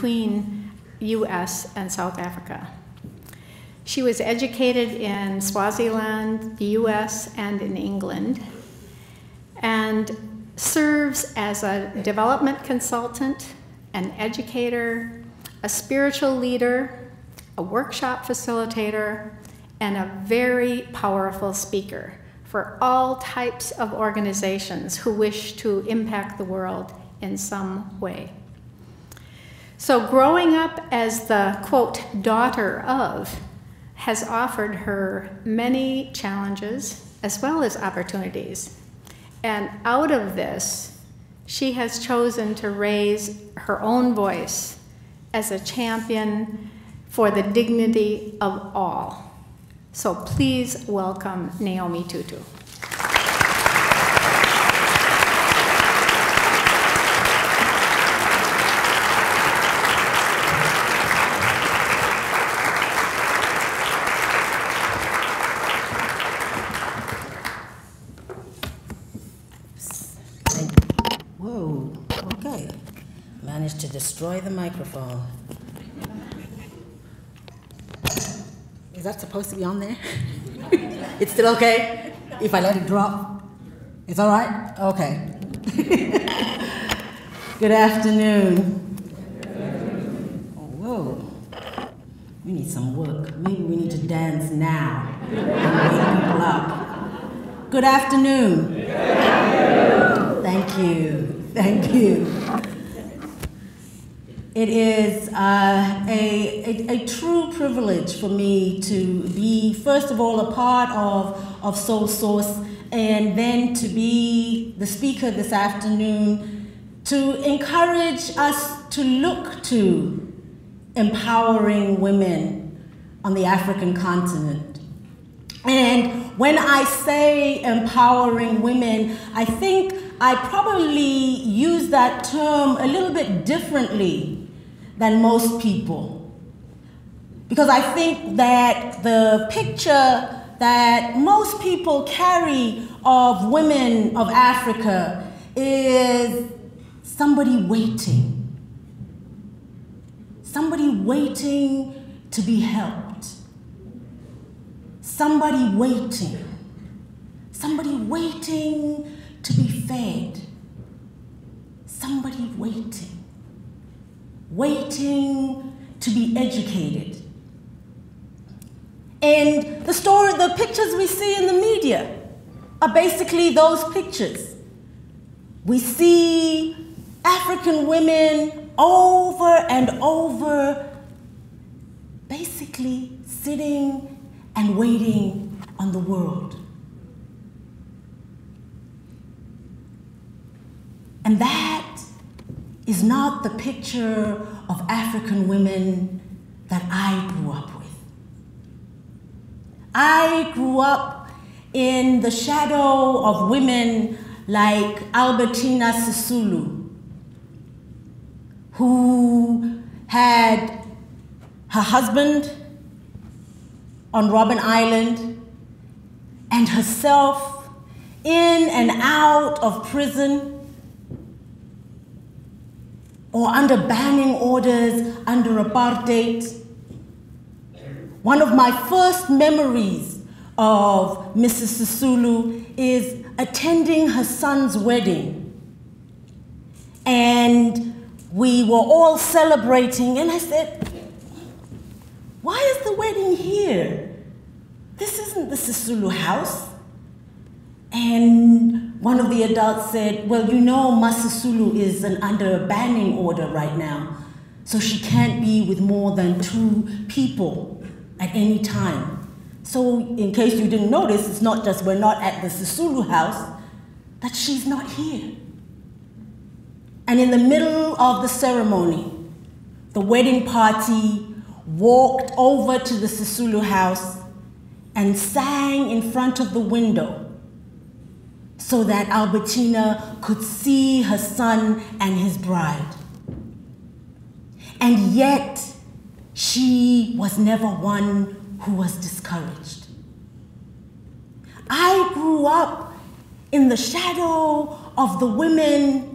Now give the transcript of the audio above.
between US and South Africa. She was educated in Swaziland, the US, and in England, and serves as a development consultant, an educator, a spiritual leader, a workshop facilitator, and a very powerful speaker for all types of organizations who wish to impact the world in some way. So growing up as the, quote, daughter of, has offered her many challenges as well as opportunities. And out of this, she has chosen to raise her own voice as a champion for the dignity of all. So please welcome Naomi Tutu. Whoa, okay. Managed to destroy the microphone. Is that supposed to be on there? It's still okay? If I let it drop? It's all right? Okay. Good afternoon. Oh, whoa. We need some work. Maybe we need to dance now and wake people up. Good afternoon. Good afternoon. Thank you. Thank you. It is a true privilege for me to be, first of all, a part of Soul Source, and then to be the speaker this afternoon to encourage us to look to empowering women on the African continent. And when I say empowering women, I think I probably use that term a little bit differently than most people. Because I think that the picture that most people carry of women of Africa is somebody waiting. Somebody waiting to be helped. Somebody waiting. Somebody waiting to be fed. Somebody waiting. Waiting to be educated. And the pictures we see in the media are basically those pictures. We see African women over and over, basically sitting and waiting on the world. And that is not the picture of African women that I grew up with. I grew up in the shadow of women like Albertina Sisulu, who had her husband on Robben Island and herself in and out of prison, or under banning orders, under apartheid. One of my first memories of Mrs. Sisulu is attending her son's wedding. And we were all celebrating, and I said, why is the wedding here? This isn't the Sisulu house. And one of the adults said, well, you know, Masisulu is under a banning order right now, so she can't be with more than 2 people at any time. So in case you didn't notice, it's not just we're not at the Sisulu house, that she's not here. And in the middle of the ceremony, the wedding party walked over to the Sisulu house and sang in front of the window so that Albertina could see her son and his bride. And yet, she was never one who was discouraged. I grew up in the shadow of the women